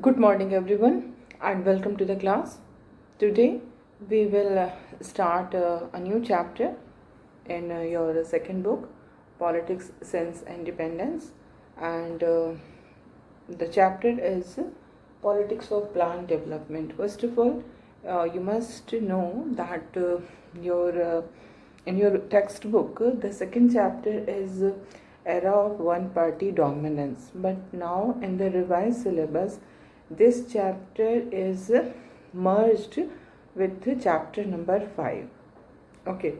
Good morning, everyone, and welcome to the class. Today, we will start a new chapter in your second book, Politics, Sense, and Dependence. And the chapter is Politics of Planned Development. First of all, you must know that your in your textbook, the second chapter is Era of One Party Dominance. But now, in the revised syllabus, this chapter is merged with chapter number 5. Okay,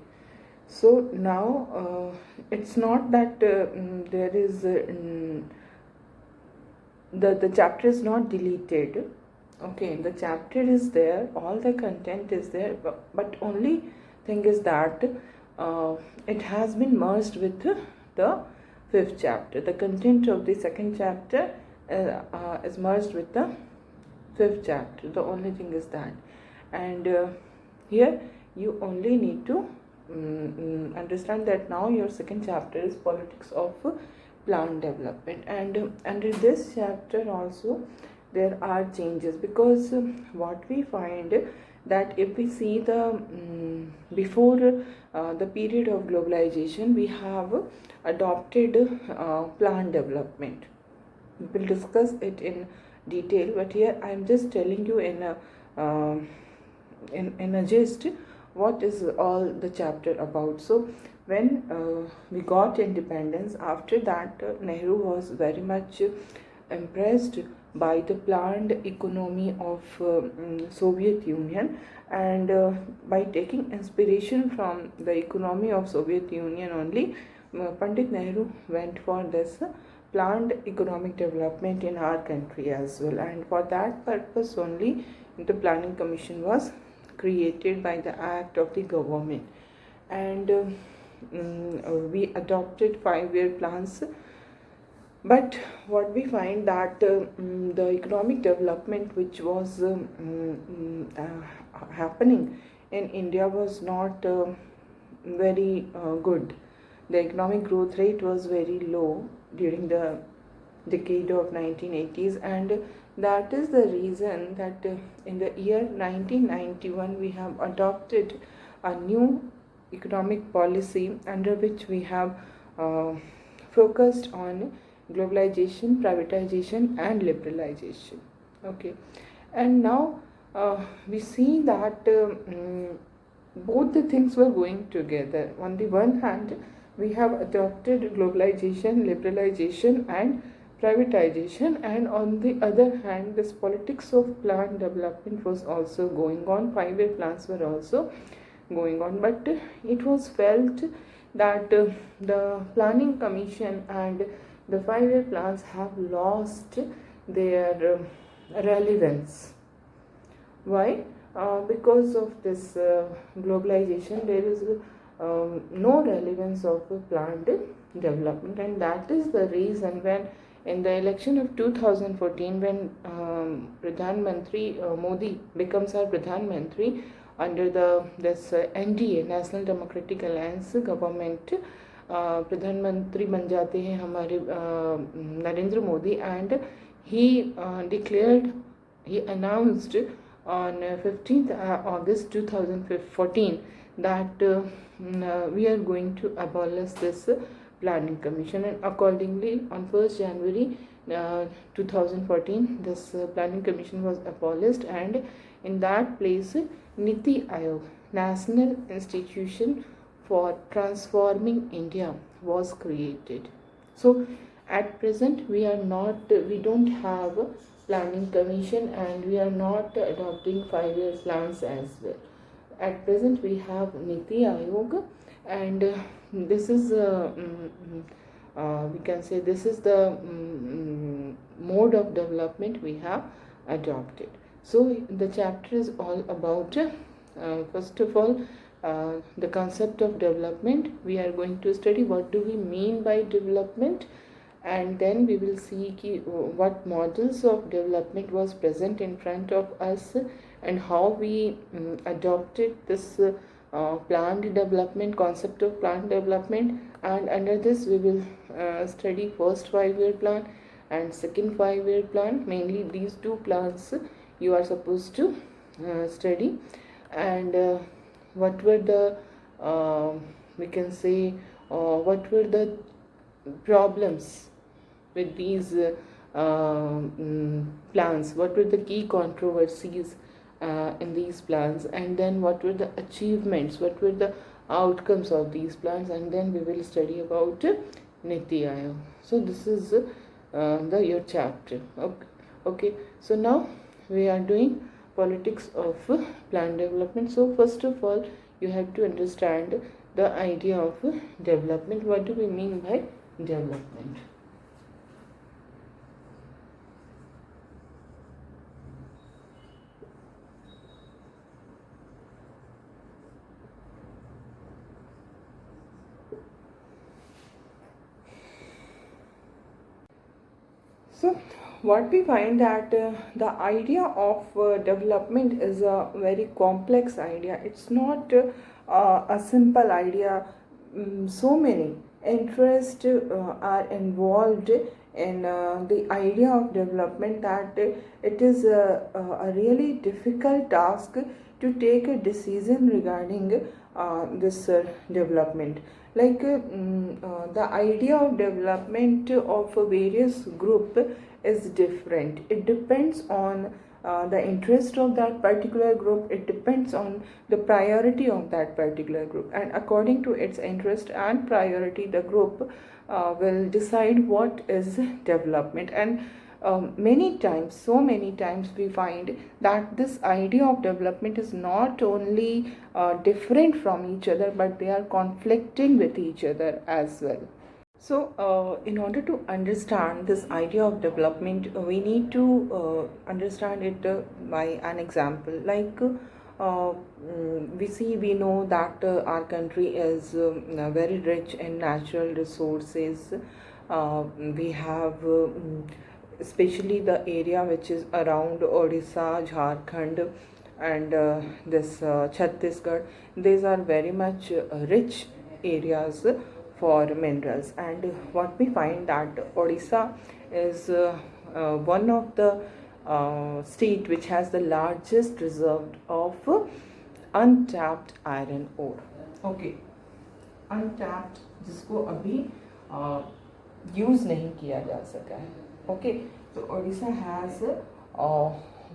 so now it's not that there is the chapter is not deleted. Okay, the chapter is there, all the content is there, but only thing is that it has been merged with the fifth chapter. The content of the second chapter is merged with the fifth chapter. The only thing is that, and here you only need to understand that now your second chapter is Politics of Planned Development, and under this chapter also there are changes, because what we find that if we see the before the period of globalization, we have adopted planned development. We will discuss it in detail, but here I am just telling you in a gist what is all the chapter about. So when we got independence, after that Nehru was very much impressed by the planned economy of Soviet Union, and by taking inspiration from the economy of Soviet Union only, Pandit Nehru went for this planned economic development in our country as well, and for that purpose only the planning commission was created by the act of the government, and we adopted 5-year plans. But what we find that the economic development which was happening in India was not very good. The economic growth rate was very low during the decade of 1980s, and that is the reason that in the year 1991 we have adopted a new economic policy under which we have focused on globalization, privatization, and liberalization. Okay, and now we see that both the things were going together. On the one hand, we have adopted globalization, liberalization, and privatization, and on the other hand, this politics of planned development was also going on. 5-year plans were also going on, but it was felt that the planning commission and the 5-year plans have lost their relevance. Why? Because of this globalization, there is no relevance of planned development, and that is the reason when in the election of 2014, when Pradhan Mantri Modi becomes our Pradhan Mantri under this NDA, National Democratic Alliance government, प्रधानमंत्री बन जाते हैं हमारे Narendra Modi, and he declared, he announced on 15th August 2014 that we are going to abolish this planning commission, and accordingly on 1st January 2014 this planning commission was abolished, and in that place Niti Aayog, National Institution for Transforming India, was created. So at present we don't have a planning commission, and we are not adopting 5-year plans as well. At present we have Niti Aayog, and this is we can say this is the mode of development we have adopted. So the chapter is all about first of all the concept of development. We are going to study what do we mean by development, and then we will see what models of development was present in front of us, and how we adopted this planned development, concept of planned development, and under this we will study first 5-year plan, and second 5-year plan. Mainly these two plans you are supposed to study. And what were the we can say what were the problems with these plans, what were the key controversies in these plans, and then what were the achievements, what were the outcomes of these plans, and then we will study about Niti Aayog. So this is the your chapter. Okay, so now we are doing politics of plan development. So first of all, you have to understand the idea of development. What do we mean by development? So what we find that the idea of development is a very complex idea. It's not a simple idea. So many interests are involved in the idea of development that it is a really difficult task to take a decision regarding this development. Like the idea of development of a various group is different. It depends on the interest of that particular group. It depends on the priority of that particular group, and according to its interest and priority, the group will decide what is development. And many times, so many times, we find that this idea of development is not only different from each other, but they are conflicting with each other as well. So, in order to understand this idea of development, we need to understand it by an example. Like, we know that our country is very rich in natural resources. We have, especially the area which is around Odisha, Jharkhand, and this Chhattisgarh. These are very much rich areas for minerals. And what we find that Odisha is one of the state which has the largest reserve of untapped iron ore. Okay, untapped, जिसको अभी use नहीं किया जा सका है. Okay, so Odisha has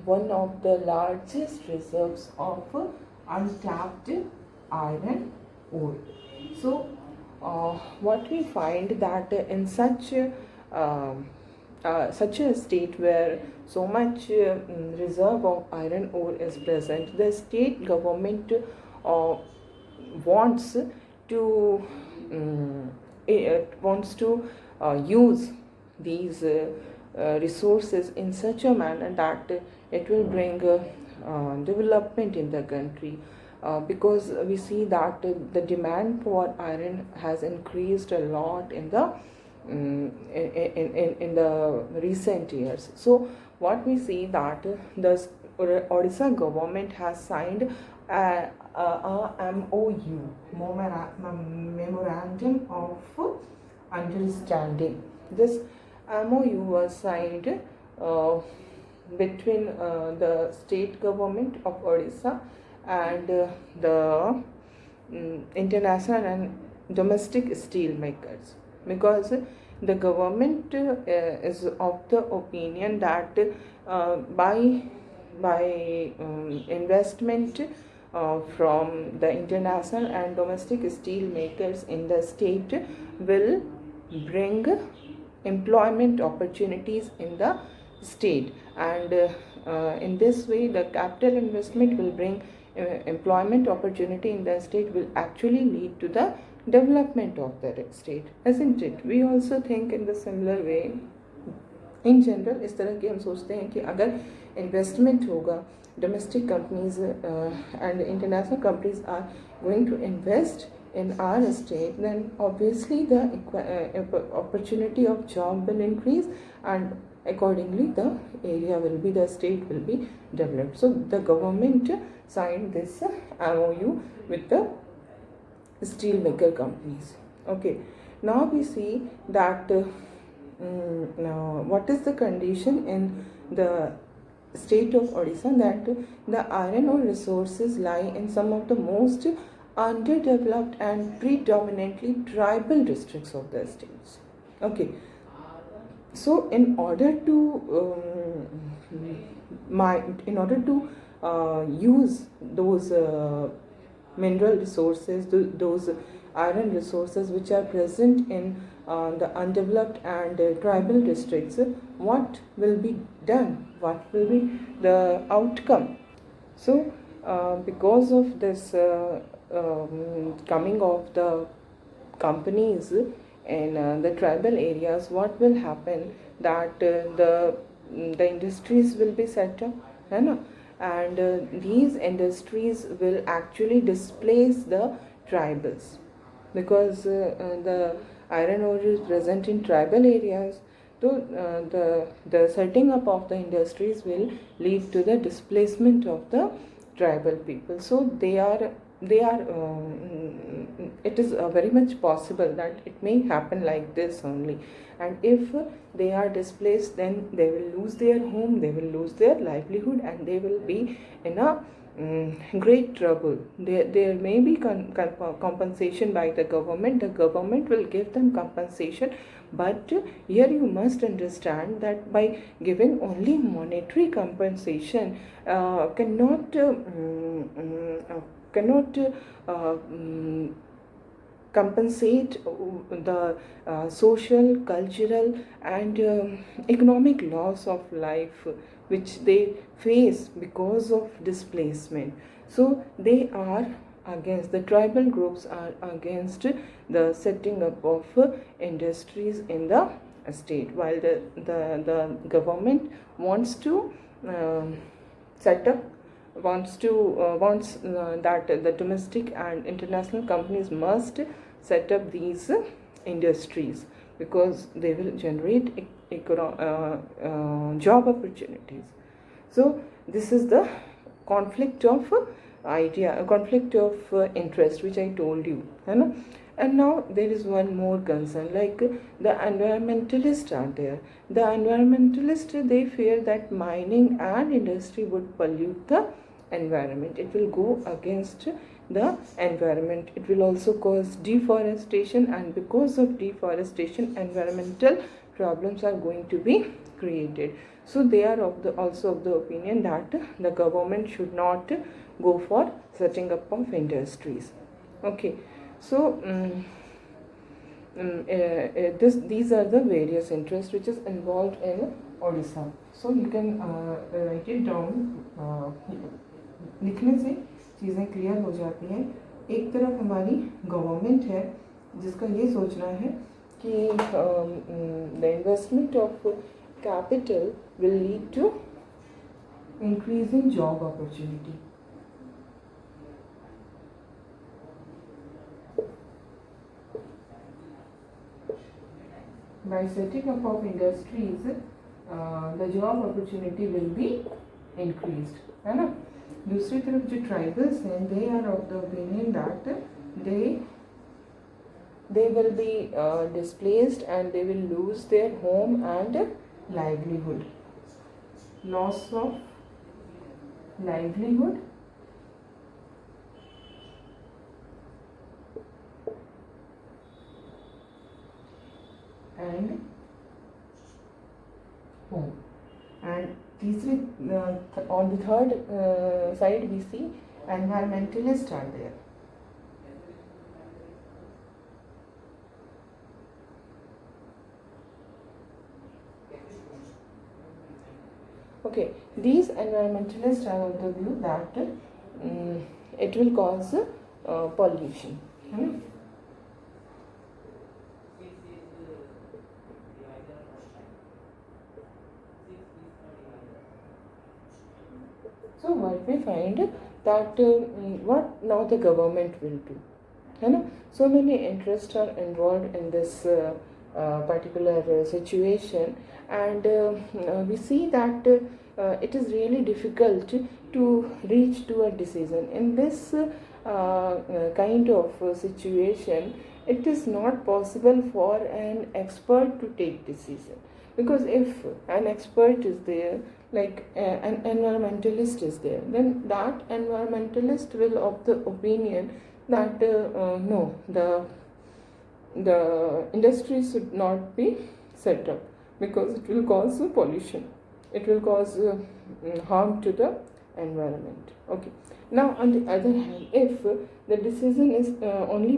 one of the largest reserves of untapped iron ore. So what we find that in such a state where so much reserve of iron ore is present, the state government wants to use these resources in such a manner that it will bring development in the country. Because we see that the demand for iron has increased a lot in the in the recent years. So what we see that the Odisha government has signed a MOU, Memorandum of Understanding. This MOU was signed between the state government of Odisha and the international and domestic steel makers, because the government is of the opinion that by investment from the international and domestic steel makers in the state will bring employment opportunities in the state, and in this way the capital investment will bring employment opportunity in the state, will actually lead to the development of the state, isn't it? We also think in the similar way. In general इस तरह की हम सोचते हैं कि अगर investment होगा, domestic companies and international companies are going to invest in our state, then obviously the opportunity of job will increase, and accordingly the area will be, the state will be developed. So the government signed this MOU with the steel maker companies. Okay, now we see that now, what is the condition in the state of Odisha? That the iron ore resources lie in some of the most underdeveloped and predominantly tribal districts of the states. Okay, so in order to use those mineral resources, those iron resources which are present in the undeveloped and tribal districts, what will be done? What will be the outcome? So, because of this coming of the companies in the tribal areas, what will happen? That the industries will be set up, है ना? And these industries will actually displace the tribals, because the iron ore is present in tribal areas. So the setting up of the industries will lead to the displacement of the tribal people. So they are it is very much possible that it may happen like this only. And if they are displaced, then they will lose their home, they will lose their livelihood, and they will be in a great trouble. There may be compensation by the government will give them compensation, but here you must understand that by giving only monetary compensation cannot compensate the social, cultural, and economic loss of life which they face because of displacement. So they are against, the tribal groups are against the setting up of industries in the state, while the government wants to set up wants that the domestic and international companies must set up these industries, because they will generate job opportunities. So this is the conflict of conflict of interest which I told you, है ना? And now there is one more concern, like the environmentalists are there. The environmentalists, they fear that mining and industry would pollute the environment. It will go against the environment. It will also cause deforestation, and because of deforestation, environmental problems are going to be created. So they are also of the opinion that the government should not go for setting up of industries. Okay, so these are the various interests which is involved in Odisha. So you can write it down. लिखने से चीज़ें clear हो जाती हैं. एक तरफ हमारी government है जिसका ये सोचना है कि the investment of capital will lead to increasing job opportunity. By setting up of industries, the job opportunity will be increased, है ना? दूसरी तरफ जो ट्राइबल्स हैं, they are of the opinion that they will be displaced and they will lose their home and livelihood. Loss of livelihood and home. And तीसरी on the third side we see environmentalists are there. Okay, these environmentalists are of the view that it will cause pollution. So what we find that what now the government will do, है ना? So many interests are involved in this particular situation, and we see that it is really difficult to reach to a decision in this kind of situation. it is not possible for an expert to take decision, because if an expert is there, like an environmentalist is there, then that environmentalist will of the opinion that no, the industry should not be set up because it will cause pollution, it will cause harm to the environment. Okay, now on the other hand, if the decision is only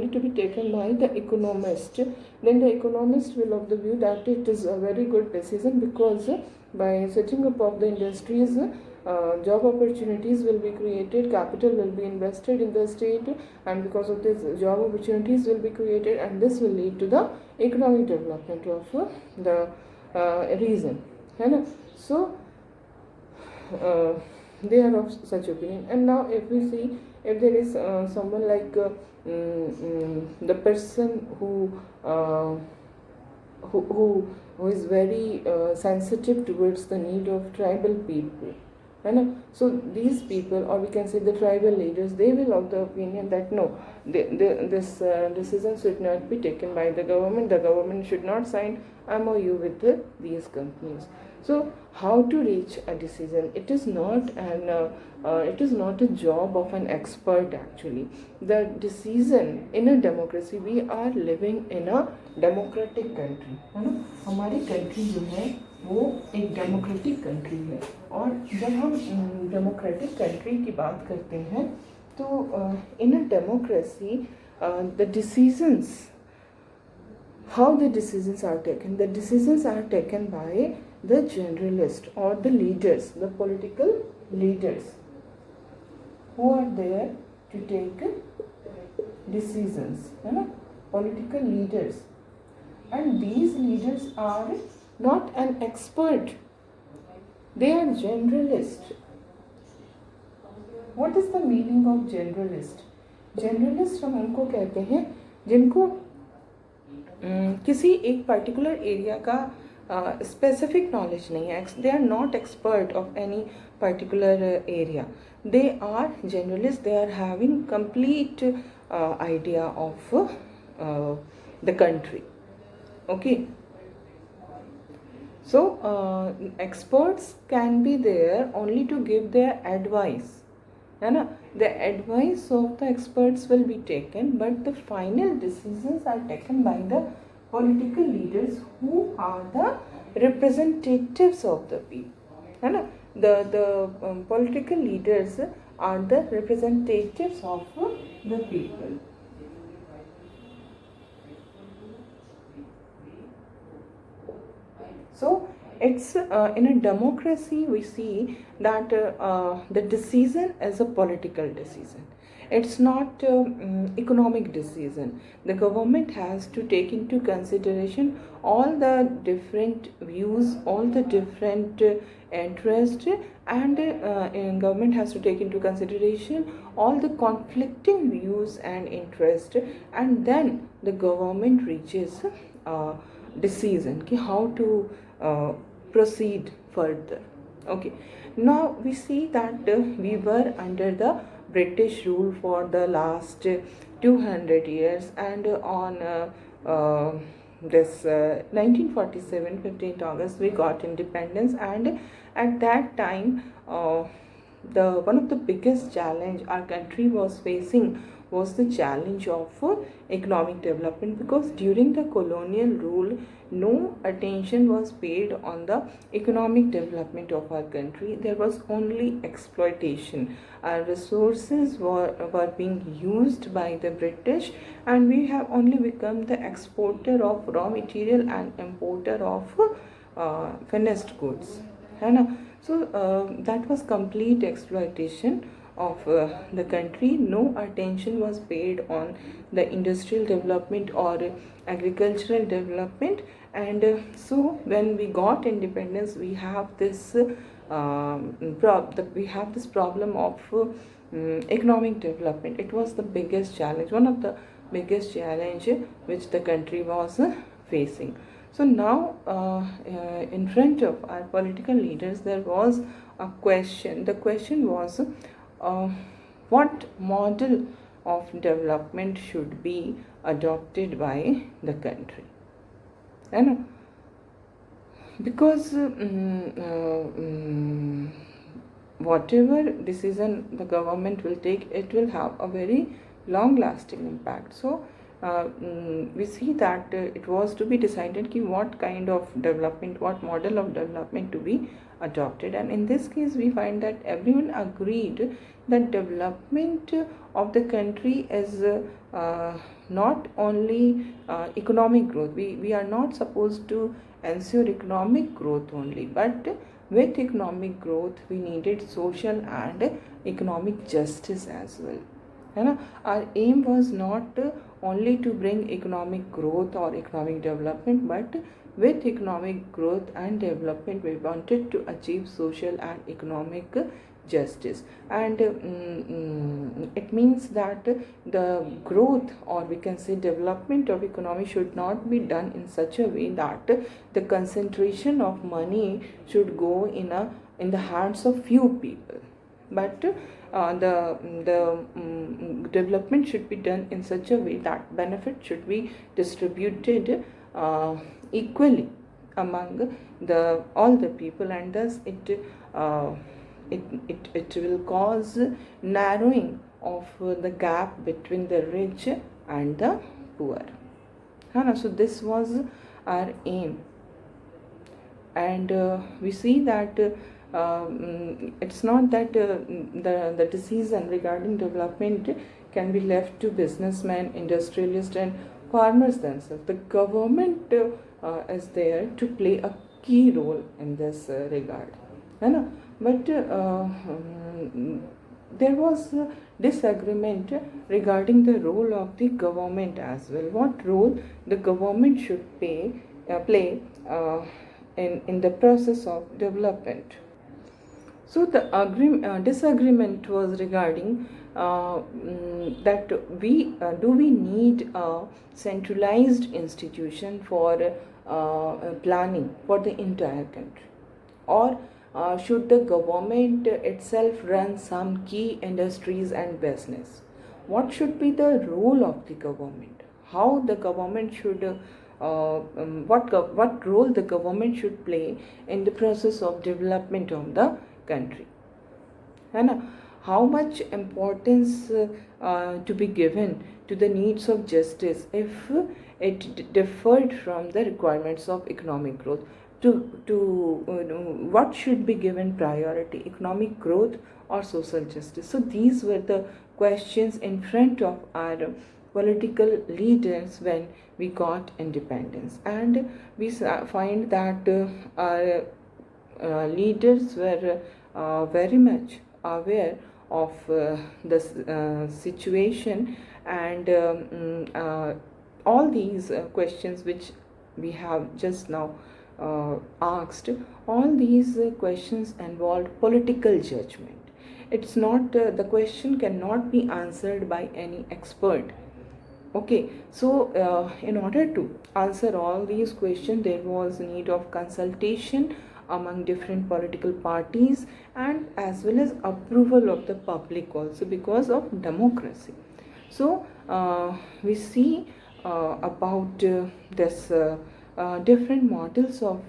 to be taken by the economist, then the economist will of the view that it is a very good decision, because by setting up of the industries, job opportunities will be created, capital will be invested in the state, and because of this, job opportunities will be created, and this will lead to the economic development of the region. So they are of such opinion. And now if we see, if there is someone like the person who is very sensitive towards the need of tribal people, so these people, or we can say the tribal leaders, they will of the opinion that no, this decision should not be taken by the government should not sign MOU with these companies. So how to reach a decision? It is not a job of an expert actually. The decision in a democracy, we are living in a democratic country, है ना, हमारी country जो है वो एक democratic country है. और जब हम डेमोक्रेटिक कंट्री की बात करते हैं तो in a democracy the decisions, how the decisions are taken? The decisions are taken by the generalist or the leaders, the political leaders who are there to take decisions, political leaders. And these leaders are not an expert, they are generalist. What is the meaning of generalist? Generalist हम उनको कहते हैं जिनको किसी एक particular area का specific knowledge नहीं है. They are not expert of any particular area. They are generalist, they are having complete idea of the country. Okay, so experts can be there only to give their advice, है ना. The advice of the experts will be taken, but the final decisions are taken by the political leaders who are the representatives of the people, है ना. The political leaders are the representatives of the people. So it's in a democracy we see that the decision is a political decision. It's not economic decision. The government has to take into consideration all the different views, all the different interests, and government has to take into consideration all the conflicting views and interests, and then the government reaches decision ki how to proceed further. Okay, now we see that we were under the British rule for the last 200 years, and on this 1947 15th August we got independence. And at that time the one of the biggest challenge our country was facing was the challenge of economic development, because during the colonial rule no attention was paid on the economic development of our country. There was only exploitation. Our resources were being used by the British, and we have only become the exporter of raw material and importer of finished goods, है ना. So that was complete exploitation of the country. No attention was paid on the industrial development or agricultural development. And so when we got independence, we have this problem of economic development. It was the biggest challenge, one of the biggest challenge which the country was facing. So now in front of our political leaders there was a question. The question was what model of development should be adopted by the country. And because whatever decision the government will take, it will have a very long lasting impact. So we see that it was to be decided ki what kind of development, what model of development to be adopted, and in this case we find that everyone agreed that development of the country is not only economic growth. We are not supposed to ensure economic growth only, but with economic growth we needed social and economic justice as well. Our aim was not only to bring economic growth or economic development, but with economic growth and development we wanted to achieve social and economic justice. And it means that the growth, or we can say development of economy, should not be done in such a way that the concentration of money should go in the hands of few people, but the development should be done in such a way that benefit should be distributed equally among all the people, and thus it will cause narrowing of the gap between the rich and the poor. So this was our aim, and we see that it's not that the decision regarding development can be left to businessmen, industrialists and farmers themselves. The government is there to play a key role in this regard. But there was disagreement regarding the role of the government as well. What role the government should play in the process of development. So the disagreement was regarding that we need a centralized institution for planning for the entire country, or should the government itself run some key industries and business? What should be the role of the government? How the government should what role the government should play in the process of development of the country? How much importance to be given to the needs of justice if it differed from the requirements of economic growth? What should be given priority, economic growth or social justice? So these were the questions in front of our political leaders when we got independence, and we find that our leaders were very much aware of the situation, and all these questions which we have just now asked, all these questions involved political judgment. It's not the question cannot be answered by any expert. Okay, so in order to answer all these questions, there was need of consultation among different political parties, and as well as approval of the public also, because of democracy. So we see about this different models of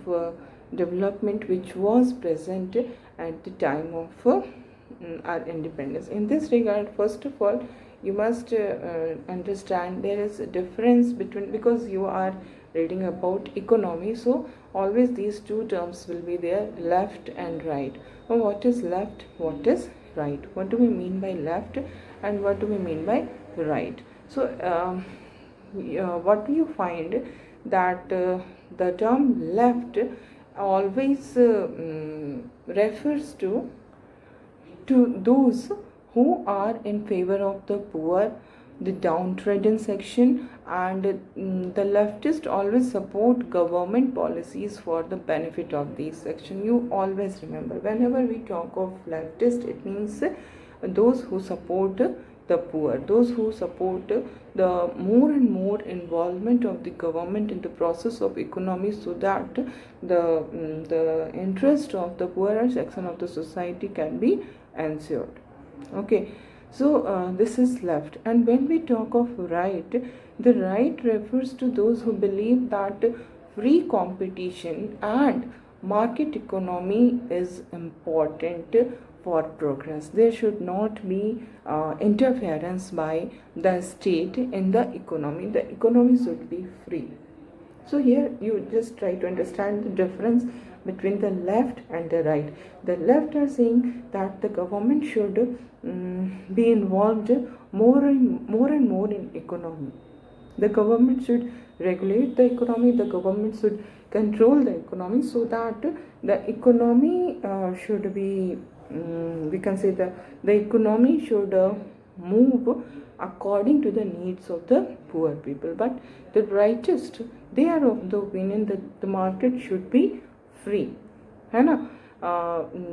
development which was present at the time of our independence. In this regard, first of all, you must understand there is a difference between, because you are reading about economy, so always these two terms will be there, left and right. Now, what is left, what is right? What do we mean by left and what do we mean by right? So what do you find that the term left always refers to those who are in favor of the poor, the downtrodden section, and the leftists always support government policies for the benefit of these section. You always remember, whenever we talk of leftist, it means those who support the poor, those who support the more and more involvement of the government in the process of economy, so that the interest of the poorer section of the society can be ensured. Okay, So this is left. And when we talk of right, the right refers to those who believe that free competition and market economy is important for progress. There should not be interference by the state in the economy. The economy should be free. So here you just try to understand the difference between the left and the right. The left are saying that the government should be involved more and more in economy. The government should regulate the economy. The government should control the economy so that the economy should be we can say the economy should move according to the needs of the poor people. But the rightist, they are of the opinion that the market should be free, है ना.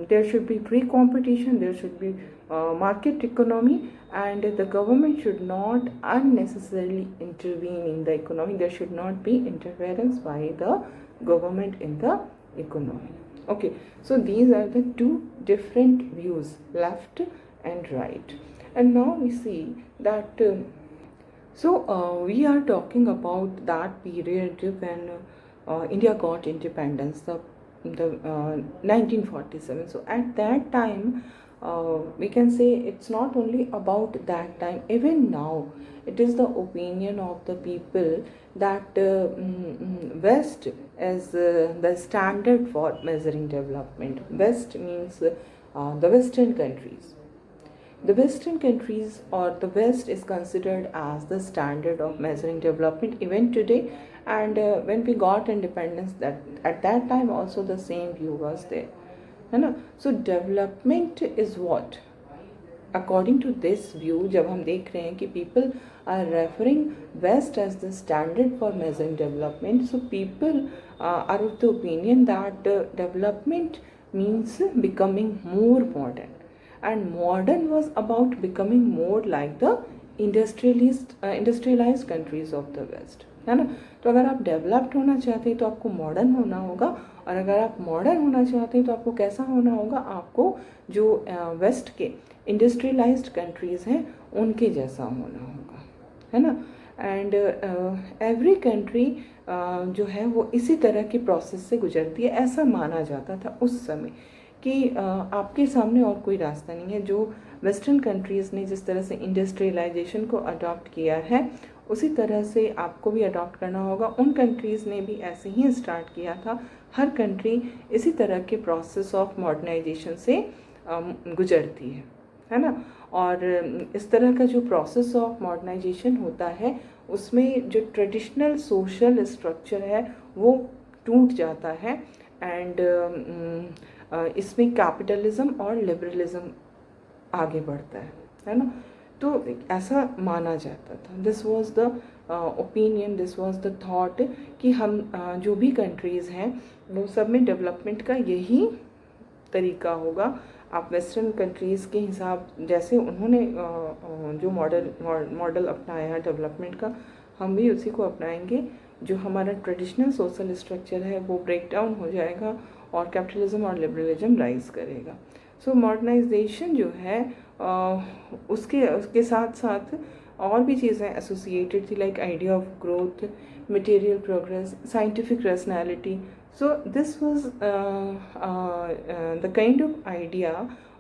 There should be free competition, there should be market economy, and the government should not unnecessarily intervene in the economy. There should not be interference by the government in the economy. Okay, so these are the two different views, left and right. And now we see that we are talking about that period when India got independence, the 1947. So at that time, we can say it's not only about that time, even now it is the opinion of the people that West is the standard for measuring development. West means the Western countries. The Western countries or the West is considered as the standard of measuring development even today. And when we got independence, that at that time also the same view was there. So development is what? According to this view, जब हम देख रहे हैं कि people are referring West as the standard for measuring development, so people are of the opinion that development means becoming more modern. And modern was about becoming more like the industrialized countries of the West, है ना. तो अगर आप developed होना चाहते हैं तो आपको मॉडर्न होना होगा, और अगर आप मॉडर्न होना चाहते हैं तो आपको कैसा होना होगा? आपको जो वेस्ट के इंडस्ट्रियलाइज्ड कंट्रीज़ हैं उनके जैसा होना होगा, है ना. एंड एवरी कंट्री जो है वो इसी तरह के प्रोसेस से गुजरती है, ऐसा माना जाता था उस समय कि आपके सामने और कोई रास्ता नहीं है. जो वेस्टर्न कंट्रीज़ ने जिस तरह से इंडस्ट्रियलाइजेशन को अडॉप्ट किया है उसी तरह से आपको भी अडॉप्ट करना होगा. उन कंट्रीज़ ने भी ऐसे ही स्टार्ट किया था. हर कंट्री इसी तरह के प्रोसेस ऑफ मॉडर्नाइजेशन से गुजरती है ना. और इस तरह का जो प्रोसेस ऑफ मॉडर्नाइजेशन होता है उसमें जो ट्रेडिशनल सोशल स्ट्रक्चर है वो टूट जाता है. एंड इसमें कैपिटलिज्म और लिबरलिज्म आगे बढ़ता है ना. तो ऐसा माना जाता था. This was the opinion, this was the thought कि हम जो भी कंट्रीज़ हैं वो सब में डेवलपमेंट का यही तरीका होगा. आप वेस्टर्न कंट्रीज़ के हिसाब जैसे उन्होंने जो मॉडल अपनाया डेवलपमेंट का, हम भी उसी को अपनाएंगे. जो हमारा ट्रेडिशनल सोशल स्ट्रक्चर है वो ब्रेक डाउन हो जाएगा और कैपिटलिज्म और लिबरलिज्म राइज करेगा. सो मॉडर्नाइजेशन जो है उसके साथ साथ और भी चीज़ें एसोसिएटेड थी, like idea of growth, material progress, scientific rationality. So this was the kind of idea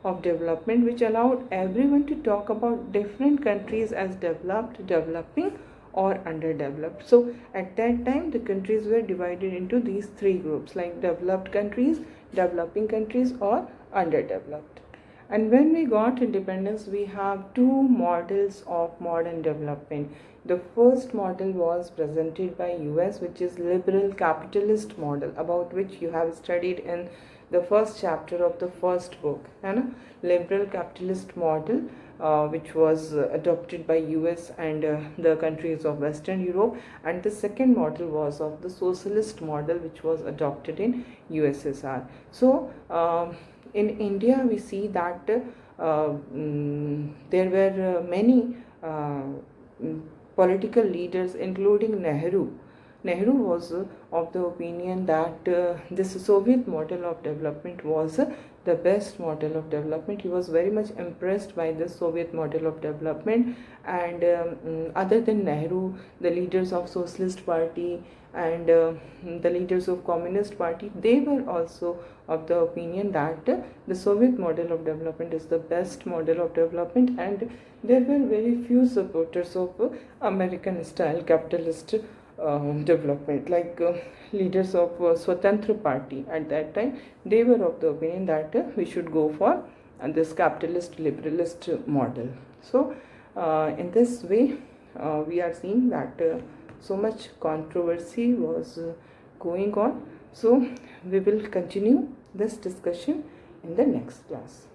of development which allowed everyone to talk about different countries as developed, developing or underdeveloped. So at that time the countries were divided into these three groups, like developed countries, developing countries or underdeveloped. And when we got independence, we have two models of modern development. The first model was presented by US, which is liberal capitalist model, about which you have studied in the first chapter of the first book, है ना. Liberal capitalist model which was adopted by US and the countries of Western Europe. And the second model was of the socialist model which was adopted in USSR. So in India we see that there were many political leaders including Nehru. Nehru was of the opinion that this Soviet model of development was the best model of development. He was very much impressed by the Soviet model of development, and other than Nehru, the leaders of Socialist Party and the leaders of Communist Party, they were also of the opinion that the Soviet model of development is the best model of development, and there were very few supporters of American style capitalist development, like leaders of Swatantra Party at that time. They were of the opinion that we should go for this capitalist liberalist model. So in this way we are seeing that so much controversy was going on. So we will continue this discussion in the next class.